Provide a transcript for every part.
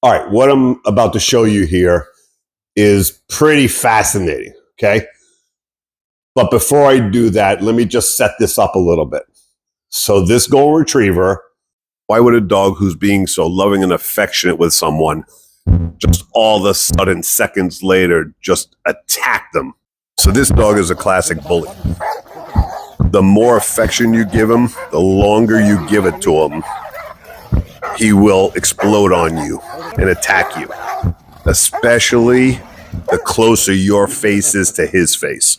All right, what I'm about to show you here is pretty fascinating, okay? But before I do that, let me just set this up a little bit. So this golden retriever, why would a dog who's being so loving and affectionate with someone just all of a sudden, seconds later, just attack them? So this dog is a classic bully. The more affection you give him, the longer you give it to him, he will explode on you and attack you, especially the closer your face is to his face.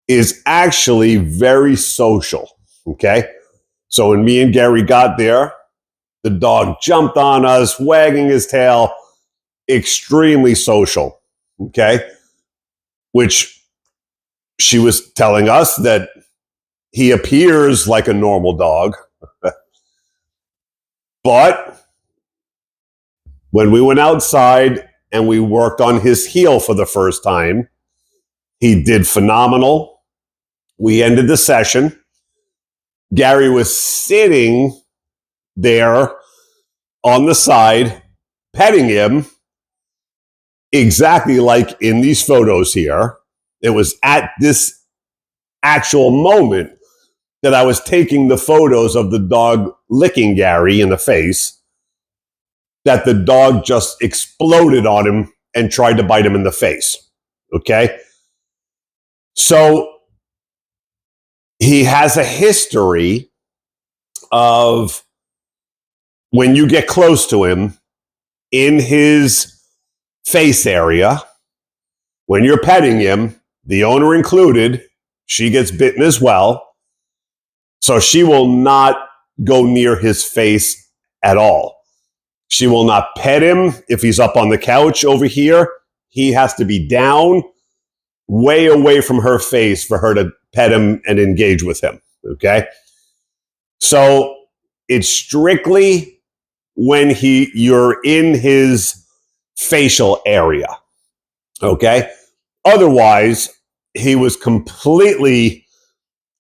Is actually very social, okay? So when me and Gary got there, the dog jumped on us, wagging his tail, extremely social, okay? Which she was telling us that he appears like a normal dog. But when we went outside and we worked on his heel for the first time, he did phenomenal. We ended the session. Gary was sitting there on the side, petting him, exactly like in these photos here. It was at this actual moment that I was taking the photos of the dog licking Gary in the face, that the dog just exploded on him and tried to bite him in the face. Okay? So he has a history of when you get close to him in his face area, when you're petting him, the owner included, she gets bitten as well. So she will not go near his face at all. She will not pet him if he's up on the couch over here. He has to be down, way away from her face for her to pet him and engage with him, okay? So it's strictly when you're in his facial area, okay? Otherwise, he was completely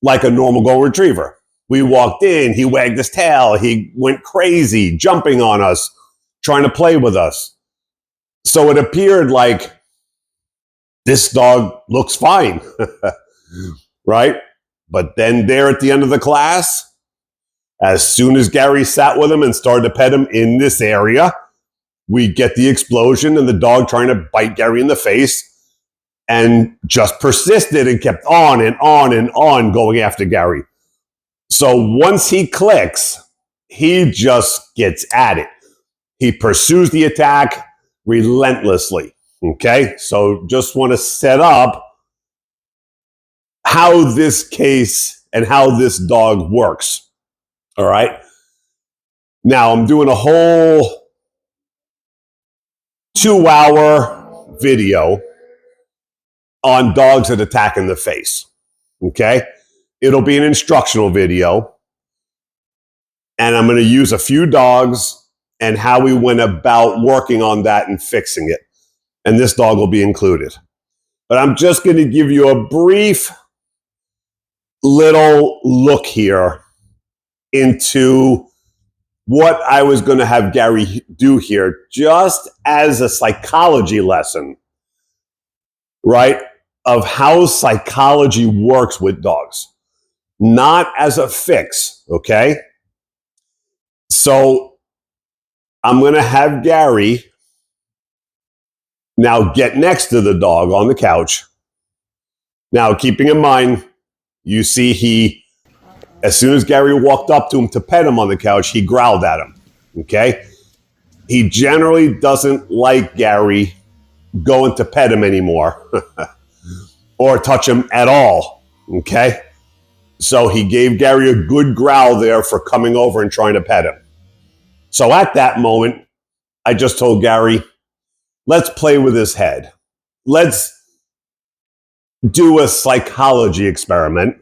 like a normal golden retriever. We walked in, he wagged his tail, he went crazy, jumping on us, trying to play with us. So it appeared like this dog looks fine, right? But then there at the end of the class, as soon as Gary sat with him and started to pet him in this area, we get the explosion and the dog trying to bite Gary in the face, and just persisted and kept on and on and on going after Gary. So once he clicks, he just gets at it. He pursues the attack relentlessly. Okay? So just want to set up how this case and how this dog works. All right? Now I'm doing a whole 2-hour video on dogs that attack in the face. Okay? It'll be an instructional video. And I'm going to use a few dogs and how we went about working on that and fixing it. And this dog will be included. But I'm just going to give you a brief little look here into what I was going to have Gary do here, just as a psychology lesson, right? Of how psychology works with dogs, not as a fix, okay? So I'm going to have Gary now get next to the dog on the couch. Now, keeping in mind, you see as soon as Gary walked up to him to pet him on the couch, he growled at him, okay? He generally doesn't like Gary going to pet him anymore. Or touch him at all, okay? So he gave Gary a good growl there for coming over and trying to pet him. So at that moment, I just told Gary, let's play with his head. Let's do a psychology experiment,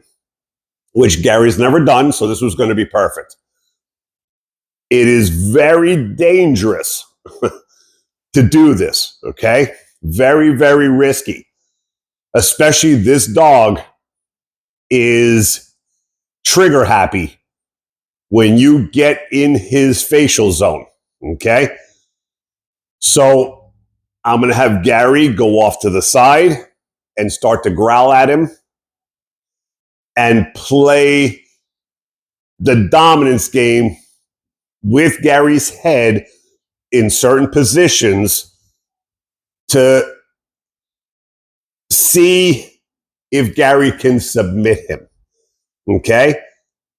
which Gary's never done, so this was going to be perfect. It is very dangerous to do this, okay? Very, very risky. Especially this dog is trigger happy when you get in his facial zone, Okay? So I'm going to have Gary go off to the side and start to growl at him and play the dominance game with Gary's head in certain positions to see if Gary can submit him. Okay?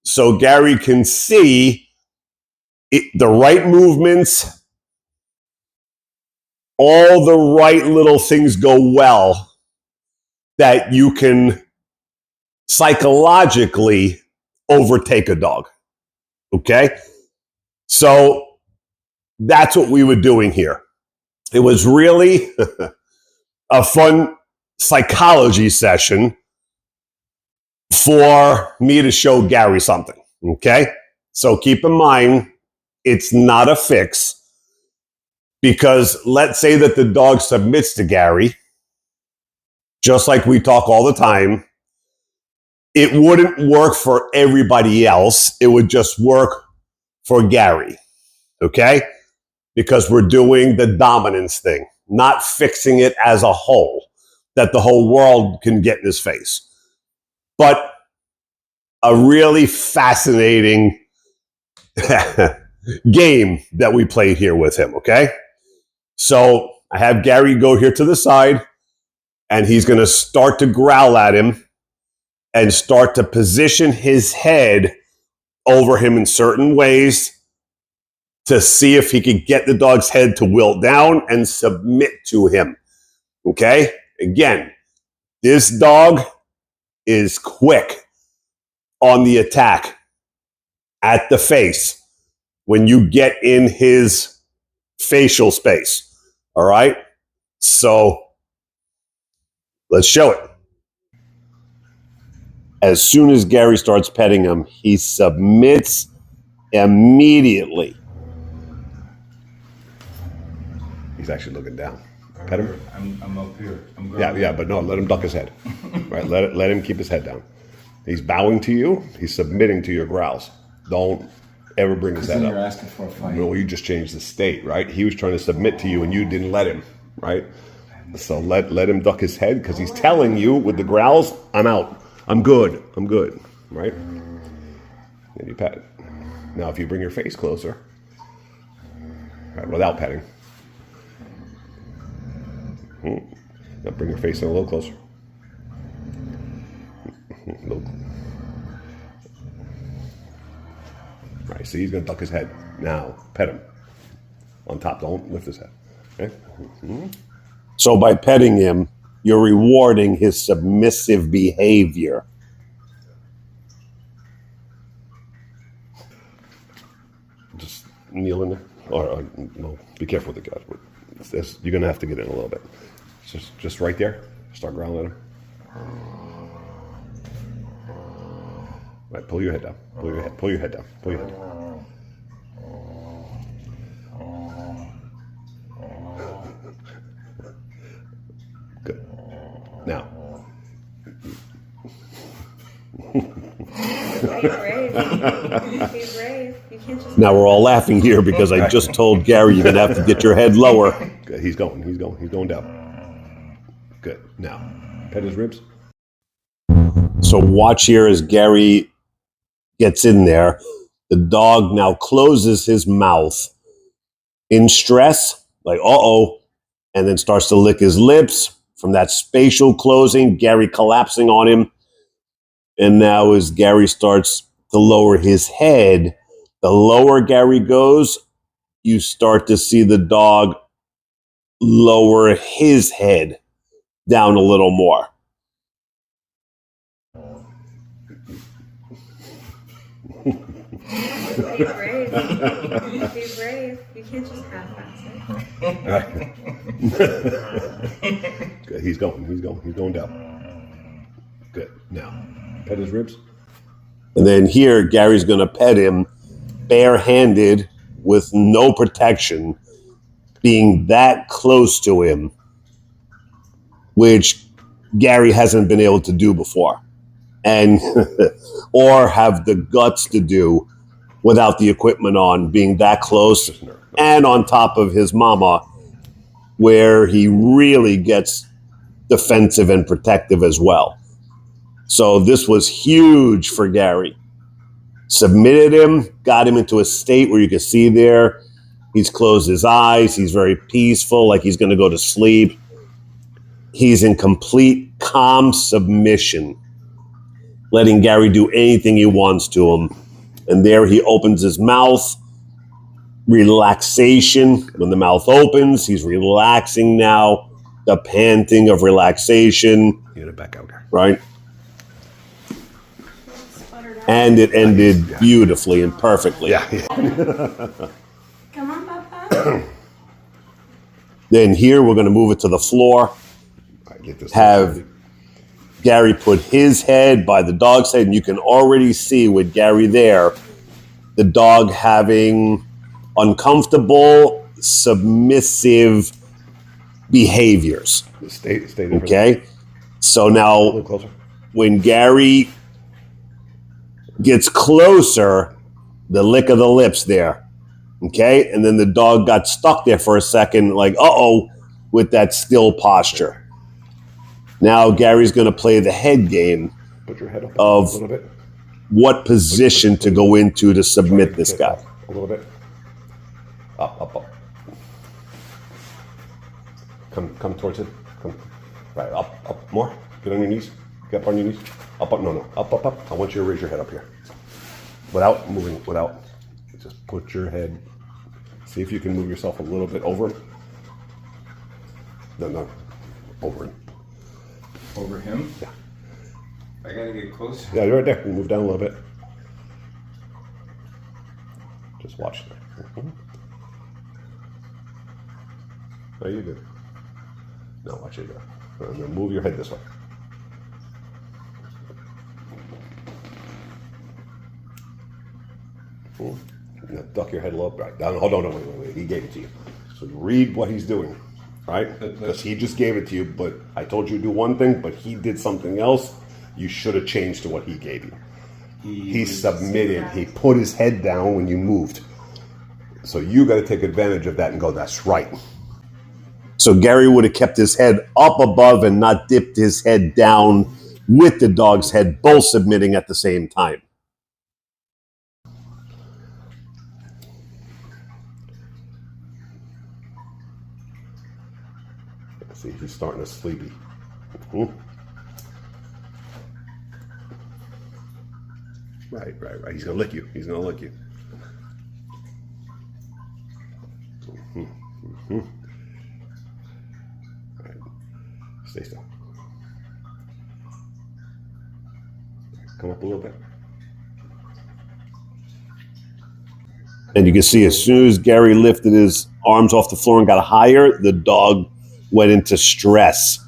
So Gary can see the right movements, all the right little things go well that you can psychologically overtake a dog. Okay? So that's what we were doing here. It was really a fun psychology session for me to show Gary something. Okay? So keep in mind, it's not a fix, because let's say that the dog submits to Gary, just like we talk all the time. It wouldn't work for everybody else. It would just work for Gary. Okay? Because we're doing the dominance thing, not fixing it as a whole, that the whole world can get in his face. But a really fascinating game that we played here with him, okay? So I have Gary go here to the side, and he's going to start to growl at him and start to position his head over him in certain ways to see if he could get the dog's head to wilt down and submit to him. Okay? Again, this dog is quick on the attack at the face when you get in his facial space. All right? So let's show it. As soon as Gary starts petting him, he submits immediately. He's actually looking down. Pet him. I'm up here. Yeah, but no, let him duck his head. Right, let him keep his head down. He's bowing to you. He's submitting to your growls. Don't ever bring his head up. You're asking for a fight. Well, you just changed the state, right? He was trying to submit to you, and you didn't let him, right? So let him duck his head, because he's telling you with the growls, I'm out. I'm good, right? And you pet it. Now, if you bring your face closer, right, without petting, now bring your face in a little closer. Right, see, he's going to duck his head. Now, pet him. On top, don't lift his head. Okay? So by petting him, you're rewarding his submissive behavior. Just kneel in there. Or no, be careful with the guys. You're going to have to get in a little bit. Just right there. Start growling at him. Right, pull your head down. Pull your head down. Pull your head down. Good. Now. Be brave. Be brave. You can't just. Now we're all laughing here because I just told Gary you're gonna have to get your head lower. Good. He's going down. Good. Now, pet his ribs. So watch here as Gary gets in there. The dog now closes his mouth in stress, like uh-oh, and then starts to lick his lips. From that spatial closing, Gary collapsing on him. And now as Gary starts to lower his head, the lower Gary goes, you start to see the dog lower his head down a little more. Be brave. Be brave. You can't just half-ass it. Good. He's going down. Good. Now, pet his ribs. And then here, Gary's going to pet him barehanded with no protection, being that close to him, which Gary hasn't been able to do before, and or have the guts to do without the equipment on, being that close, and on top of his mama, where he really gets defensive and protective as well. So this was huge for Gary. Submitted him, got him into a state where you can see there, he's closed his eyes, he's very peaceful, like he's going to go to sleep. He's in complete calm submission, letting Gary do anything he wants to him. And there he opens his mouth, relaxation. When the mouth opens, he's relaxing now, the panting of relaxation. You gotta back out, right? And it ended beautifully and perfectly. Yeah. Come on, Papa. Then here we're going to move it to the floor. Have Gary put his head by the dog's head, and you can already see with Gary there, the dog having uncomfortable, submissive behaviors. Stay there. Okay? So A now, little closer. when Gary gets closer, the lick of the lips there. Okay? And then the dog got stuck there for a second, like, uh-oh, with that still posture. Now Gary's going to play the head game Put your head up of a little bit. what position to go into to submit this guy. A little bit. Up. Come towards it. Come. Right, up more. Get on your knees. Get up on your knees. Up. No. Up. I want you to raise your head up here. Without moving, Just put your head. See if you can move yourself a little bit over him. No. Over him. Over him? Yeah. I gotta get close. Yeah, you're right there. Move down a little bit. Just watch there. There you go. No, watch it go. Now move your head this way. Now duck your head a little bit. Right down. Hold on, wait. He gave it to you. So read what he's doing, right? Because he just gave it to you, but I told you to do one thing, but he did something else. You should have changed to what he gave you. He submitted. He put his head down when you moved. So you got to take advantage of that and go, that's right. So Gary would have kept his head up above and not dipped his head down with the dog's head, both submitting at the same time. See, he's starting to sleepy. Right. He's gonna lick you. Right. Stay still. Come up a little bit. And you can see as soon as Gary lifted his arms off the floor and got higher, the dog went into stress.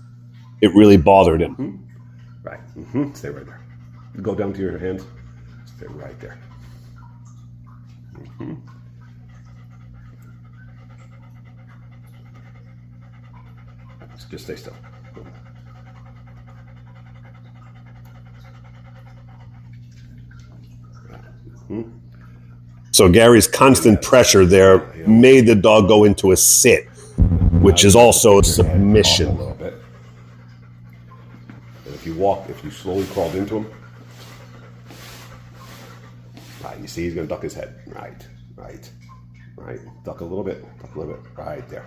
It really bothered him. Right. Stay right there. Go down to your hands. Stay right there. Just stay still. So Gary's constant pressure there made the dog go into a sit, which is also a submission. A little bit. And if you slowly crawled into him, right, you see he's going to duck his head. Right. Duck a little bit. Right there.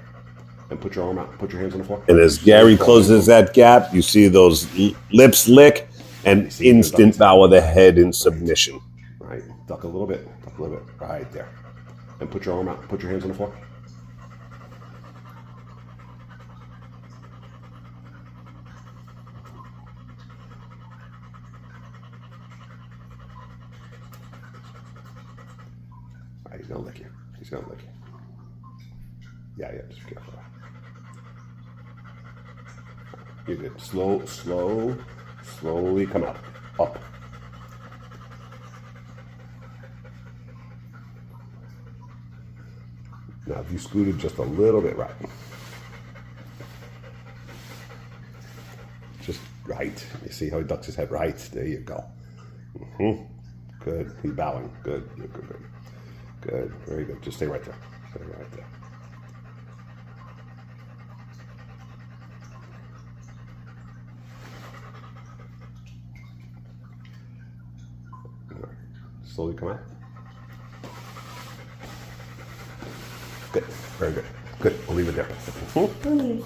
And put your arm out. Put your hands on the floor. And as Gary closes that gap, you see those lips lick and instant bow of the head in submission. Right. Duck a little bit. Right there. And put your arm out. Put your hands on the floor. Right, he's gonna lick you. Yeah, just be careful. You're good. Slowly come up. Now, if you scooted just a little bit right. Just right. You see how he ducks his head right? There you go. Good. He's bowing. Good. Good. Good. Good. Good. Very good. Just stay right there. Stay right there. All right. Slowly come out. Good. Very good. Good. We'll leave it there. Who needs